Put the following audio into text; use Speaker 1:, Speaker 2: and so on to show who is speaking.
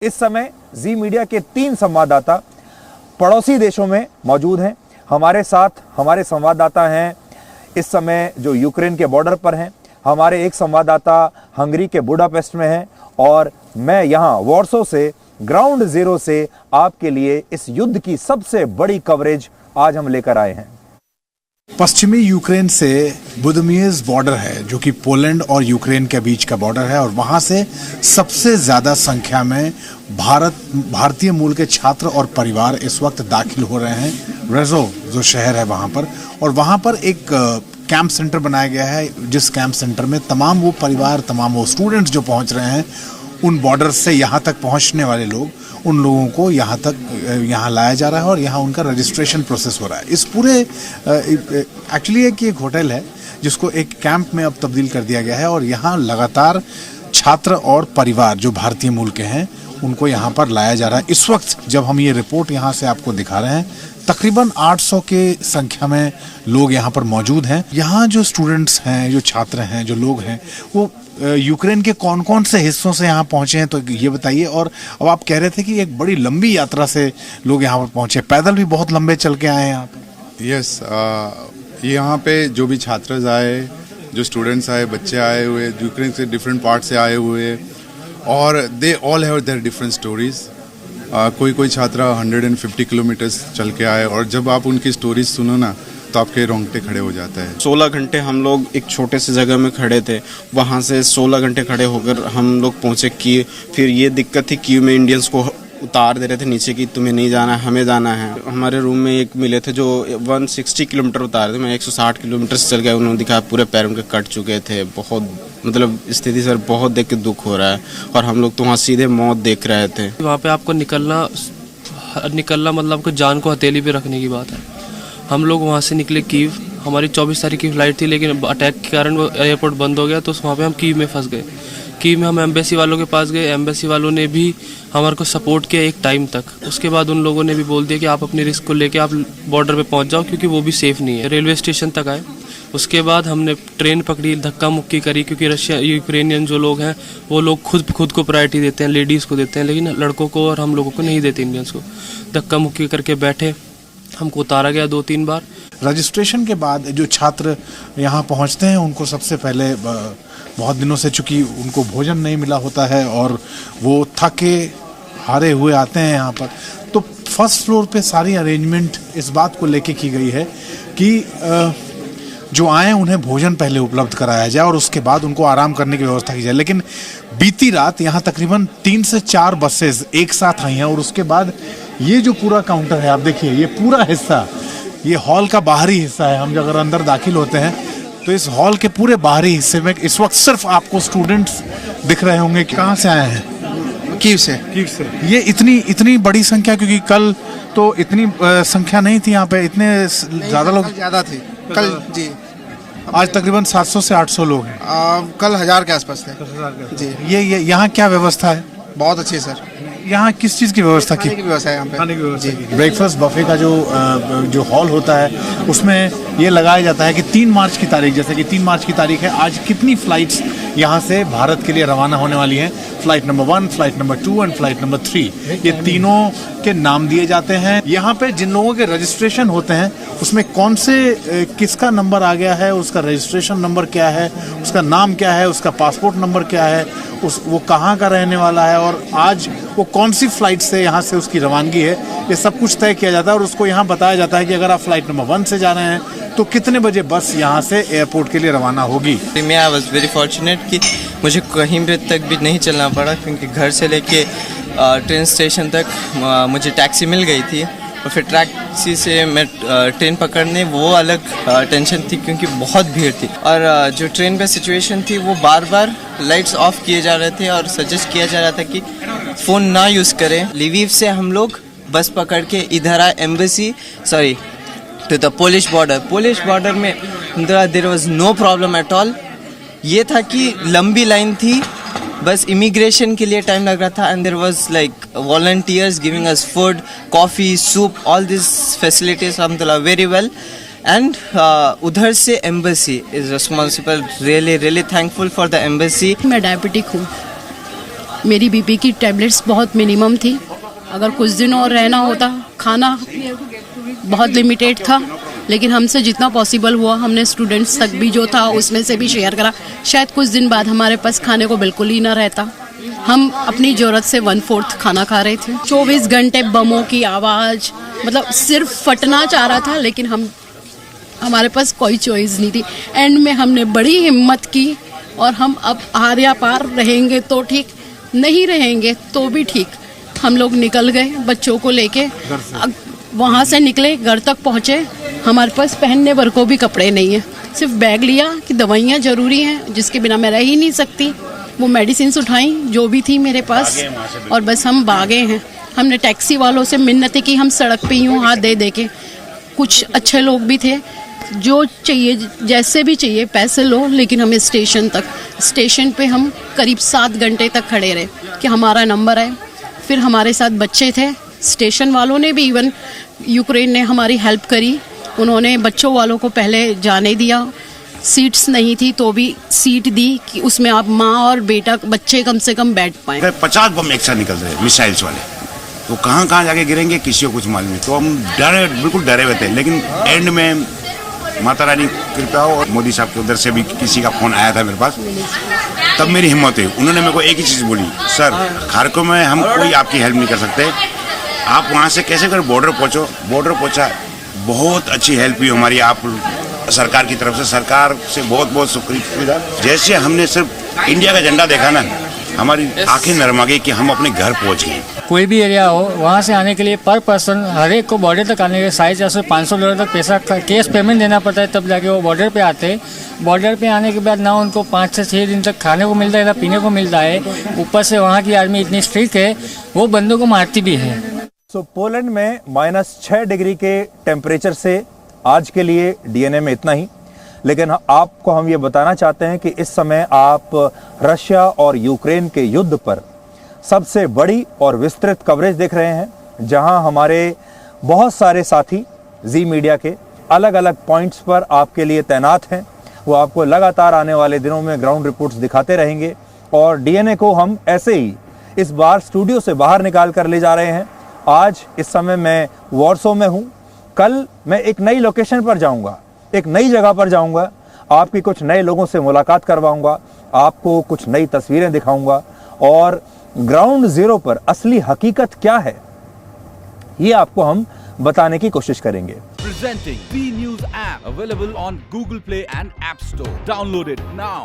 Speaker 1: इस समय जी मीडिया के 3 संवाददाता पड़ोसी देशों में मौजूद हैं। हमारे साथ हमारे संवाददाता हैं इस समय जो यूक्रेन के बॉर्डर पर हैं। हमारे एक संवाददाता हंगरी के बुडापेस्ट में हैं और मैं यहाँ वॉर्सो से ग्राउंड जीरो से आपके लिए इस युद्ध की सबसे बड़ी कवरेज आज हम लेकर आए हैं।
Speaker 2: पश्चिमी यूक्रेन से बुदमियर्स बॉर्डर है जो कि पोलैंड और यूक्रेन के बीच का बॉर्डर है और वहां से सबसे ज्यादा संख्या में भारतीय मूल के छात्र और परिवार इस वक्त दाखिल हो रहे हैं। रेजो जो शहर है वहां पर, और वहां पर एक कैंप सेंटर बनाया गया है जिस कैंप सेंटर में तमाम वो परिवार, तमाम वो स्टूडेंट्स जो पहुंच रहे हैं उन बॉर्डर से यहाँ तक पहुँचने वाले लोग, उन लोगों को यहाँ लाया जा रहा है और यहाँ उनका रजिस्ट्रेशन प्रोसेस हो रहा है। इस पूरे एक्चुअली एक होटल है जिसको एक कैंप में अब तब्दील कर दिया गया है और यहाँ लगातार छात्र और परिवार जो भारतीय मूल के हैं उनको यहाँ पर लाया जा रहा है। इस वक्त जब हम ये रिपोर्ट यहाँ से आपको दिखा रहे हैं तकरीबन 800 के संख्या में लोग यहाँ पर मौजूद हैं। यहाँ जो स्टूडेंट्स हैं, जो छात्र हैं, जो लोग हैं, वो यूक्रेन के कौन कौन से हिस्सों से यहाँ पहुँचे हैं तो ये बताइए। और अब आप कह रहे थे कि एक बड़ी लंबी यात्रा से लोग यहाँ पर पहुँचे, पैदल भी बहुत लंबे चल के आए हैं यहाँ पे।
Speaker 3: यस, यहाँ पे जो भी छात्र आए, जो स्टूडेंट्स आए, बच्चे आए हुए यूक्रेन से डिफरेंट पार्ट से आए हुए और they all have their different stories. कोई छात्र 150 किलोमीटर्स चल के आए और जब आप उनकी स्टोरीज सुनो ना तो आपके रोंगटे खड़े हो जाता है।
Speaker 4: 16 घंटे हम लोग एक छोटे से जगह में खड़े थे, वहाँ से 16 घंटे खड़े होकर हम लोग पहुँचे कीव। फिर ये दिक्कत थी, कीव में इंडियंस को उतार दे रहे थे नीचे कि तुम्हें नहीं जाना है, हमें जाना है। हमारे रूम में एक मिले थे जो 160 किलोमीटर उतार रहे थे, मैं 160 किलोमीटर से चल गया। उन्होंने दिखाया पूरे पैर उनके कट चुके थे। बहुत मतलब स्थिति सर बहुत देख के दुख हो रहा है और हम लोग तो वहाँ सीधे मौत देख रहे थे।
Speaker 5: वहाँ पे आपको निकलना मतलब आपको जान को हथेली पे रखने की बात है। हम लोग वहाँ से निकले कीव, हमारी 24 तारीख की फ़्लाइट थी लेकिन अटैक के कारण वो एयरपोर्ट बंद हो गया तो वहाँ पे हम कीव में फंस गए। कीव में हम एम्बेसी वालों के पास गए, एम्बेसी वालों ने भी हमारे को सपोर्ट किया एक टाइम तक। उसके बाद उन लोगों ने भी बोल दिया कि आप अपनी रिस्क को लेके आप बॉर्डर पे पहुंच जाओ क्योंकि वो भी सेफ़ नहीं है। रेलवे स्टेशन तक आए, उसके बाद हमने ट्रेन पकड़ी, धक्का मुक्की करी क्योंकि यूक्रेनियन जो लोग हैं वो लोग खुद को प्रायोरिटी देते हैं, लेडीज़ को देते हैं, लेकिन लड़कों को और हम लोगों को नहीं देते इंडियंस को। धक्का मुक्की करके बैठे, हमको उतारा गया 2-3 बार।
Speaker 2: रजिस्ट्रेशन के बाद जो छात्र यहाँ पहुँचते हैं उनको सबसे पहले बहुत दिनों से चूँकि उनको भोजन नहीं मिला होता है और वो थके हारे हुए आते हैं यहाँ पर, तो फर्स्ट फ्लोर पे सारी अरेंजमेंट इस बात को लेके की गई है कि जो आए उन्हें भोजन पहले उपलब्ध कराया जाए और उसके बाद उनको आराम करने की व्यवस्था की जाए। लेकिन बीती रात यहाँ तकरीबन 3 से 4 बसेस एक साथ आई हैं और उसके बाद ये जो पूरा काउंटर है, आप देखिए ये पूरा हिस्सा, ये हॉल का बाहरी हिस्सा है। हम अगर अंदर दाखिल होते हैं तो इस हॉल के पूरे बाहरी हिस्से में इस वक्त सिर्फ आपको स्टूडेंट्स दिख रहे होंगे। कहाँ से आए हैं?
Speaker 6: कीव से।
Speaker 2: ये इतनी बड़ी संख्या, क्योंकि कल तो इतनी संख्या नहीं थी यहाँ पे, इतने ज्यादा लोग
Speaker 6: ज्यादा थे कल जी।
Speaker 2: आज तकरीबन 700 से 800 लोग हैं।
Speaker 6: कल 1000 के आसपास थे जी।
Speaker 2: ये यहाँ क्या व्यवस्था है?
Speaker 6: बहुत अच्छी है सर।
Speaker 2: यहाँ किस चीज़ की व्यवस्था की?
Speaker 6: खाने की व्यवस्था है यहाँ पे।
Speaker 2: खाने की व्यवस्था की। ब्रेकफास्ट बफे का जो हॉल होता है उसमें ये लगाया जाता है कि 3 मार्च की तारीख, जैसे कि 3 मार्च की तारीख है, आज कितनी फ्लाइट्स यहाँ से भारत के लिए रवाना होने वाली हैं। Flight number 1, flight number 2 and flight number 3, ये तीनों के नाम दिए जाते हैं। यहाँ पे जिन लोगों के रजिस्ट्रेशन होते हैं उसमें कौन से किसका नंबर आ गया है, उसका रजिस्ट्रेशन नंबर क्या है, उसका नाम क्या है, उसका पासपोर्ट नंबर क्या है, वो कहाँ का रहने वाला है और आज वो कौन सी फ्लाइट से यहाँ से उसकी रवानगी है, ये सब कुछ तय किया जाता है। और उसको यहाँ बताया जाता है कि अगर आप फ्लाइट नंबर 1 से जा रहे हैं तो कितने बजे बस यहाँ से एयरपोर्ट के लिए रवाना होगी।
Speaker 7: मैं आई वॉज वेरी फॉर्चुनेट कि मुझे कहीं भी तक भी नहीं चलना पड़ा क्योंकि घर से लेके ट्रेन स्टेशन तक मुझे टैक्सी मिल गई थी और फिर टैक्सी से मैं ट्रेन पकड़ने वो अलग टेंशन थी क्योंकि बहुत भीड़ थी और जो ट्रेन पे सिचुएशन थी वो बार बार लाइट्स ऑफ किए जा रहे थे और सजेस्ट किया जा रहा था कि फ़ोन ना यूज़ करें। लिविव से हम लोग बस पकड़ के इधर आए embassy to the Polish border में there was no problem at all. ये था कि लंबी लाइन थी, बस इमिग्रेशन के लिए टाइम लग रहा था and there was like volunteers giving us food, coffee, soup, all this facilities alhamdulillah very well and उधर से embassy is responsible. Really thankful for the embassy.
Speaker 8: मैं डायबिटिक हूँ मेरी बीपी की टैबलेट्स बहुत मिनिमम थी। अगर कुछ दिन और रहना होता, खाना बहुत लिमिटेड था, लेकिन हमसे जितना पॉसिबल हुआ हमने स्टूडेंट्स तक भी जो था उसमें से भी शेयर करा। शायद कुछ दिन बाद हमारे पास खाने को बिल्कुल ही ना रहता। हम अपनी ज़रूरत से 1/4 खाना खा रहे थे। 24 घंटे बमों की आवाज़, मतलब सिर्फ फटना चाह रहा था, लेकिन हमारे पास कोई चॉइस नहीं थी। एंड में हमने बड़ी हिम्मत की और हम अब आर या पार रहेंगे तो ठीक, नहीं रहेंगे तो भी ठीक। हम लोग निकल गए बच्चों को लेके, वहाँ से निकले, घर तक पहुँचे। हमारे पास पहनने भर को भी कपड़े नहीं है, सिर्फ बैग लिया कि दवाइयाँ ज़रूरी हैं जिसके बिना मैं रह ही नहीं सकती। वो मेडिसिन उठाई जो भी थी मेरे पास, और बस हम भागे हैं। हमने टैक्सी वालों से मिन्नतें की, हम सड़क पे यूँ हाथ दे दे के। कुछ अच्छे लोग भी थे, जो चाहिए जैसे भी चाहिए पैसे लो, लेकिन हमें स्टेशन पे हम करीब 7 घंटे तक खड़े रहे कि हमारा नंबर है। फिर हमारे साथ बच्चे थे, स्टेशन वालों ने भी, इवन यूक्रेन ने हमारी हेल्प करी। उन्होंने बच्चों वालों को पहले जाने दिया, सीट्स नहीं थी तो भी सीट दी कि उसमें आप माँ और बेटा बच्चे कम से कम बैठ पाएँ।
Speaker 9: 50 बम एक साथ निकल रहे हैं मिसाइल्स वाले, तो कहाँ कहाँ जाके गिरेंगे किसी को कुछ मालूम नहीं। तो हम बिल्कुल डरे हुए थे, लेकिन एंड में माता रानी कृपा हो, और मोदी साहब के उधर से भी किसी का फोन आया था मेरे पास, तब मेरी हिम्मत हुई। उन्होंने मेरे को एक ही चीज़ बोली, सर खारकों में हम कोई आपकी हेल्प नहीं कर सकते, आप वहाँ से कैसे कर बॉर्डर पहुँचो। बॉर्डर पहुँचा, बहुत अच्छी हेल्प हुई हमारी आप सरकार की तरफ से। सरकार से बहुत बहुत शुक्रिया। जैसे हमने सिर्फ इंडिया का झंडा देखा ना, हमारी आंखें नरम आ गई कि हम अपने घर पहुँच गए।
Speaker 10: कोई भी एरिया हो, वहाँ से आने के लिए पर पर्सन हर एक को बॉर्डर तक आने के लिए $400 तक पैसा कैश पेमेंट देना पड़ता है, तब जाके वो बॉर्डर पे आते हैं। बॉर्डर पे आने के बाद ना उनको 5 से 6 दिन तक खाने को मिलता है ना पीने को मिलता है। ऊपर से वहाँ की आर्मी इतनी स्ट्रिक्ट है, वो बंदों को मारती भी है।
Speaker 1: पोलैंड में -6 डिग्री के टेम्परेचर से आज के लिए डीएनए में इतना ही। लेकिन आपको हम ये बताना चाहते हैं कि इस समय आप रशिया और यूक्रेन के युद्ध पर सबसे बड़ी और विस्तृत कवरेज देख रहे हैं, जहां हमारे बहुत सारे साथी जी मीडिया के अलग अलग पॉइंट्स पर आपके लिए तैनात हैं। वो आपको लगातार आने वाले दिनों में ग्राउंड रिपोर्ट्स दिखाते रहेंगे, और डीएनए को हम ऐसे ही इस बार स्टूडियो से बाहर निकाल कर ले जा रहे हैं। आज इस समय मैं वॉर्सो में हूँ, कल मैं एक नई लोकेशन पर जाऊँगा, एक नई जगह पर जाऊँगा, आपकी कुछ नए लोगों से मुलाकात करवाऊँगा, आपको कुछ नई तस्वीरें दिखाऊँगा, और ग्राउंड जीरो पर असली हकीकत क्या है ये आपको हम बताने की कोशिश करेंगे।
Speaker 11: Presenting B News app available on Google Play and App Store. Download it now.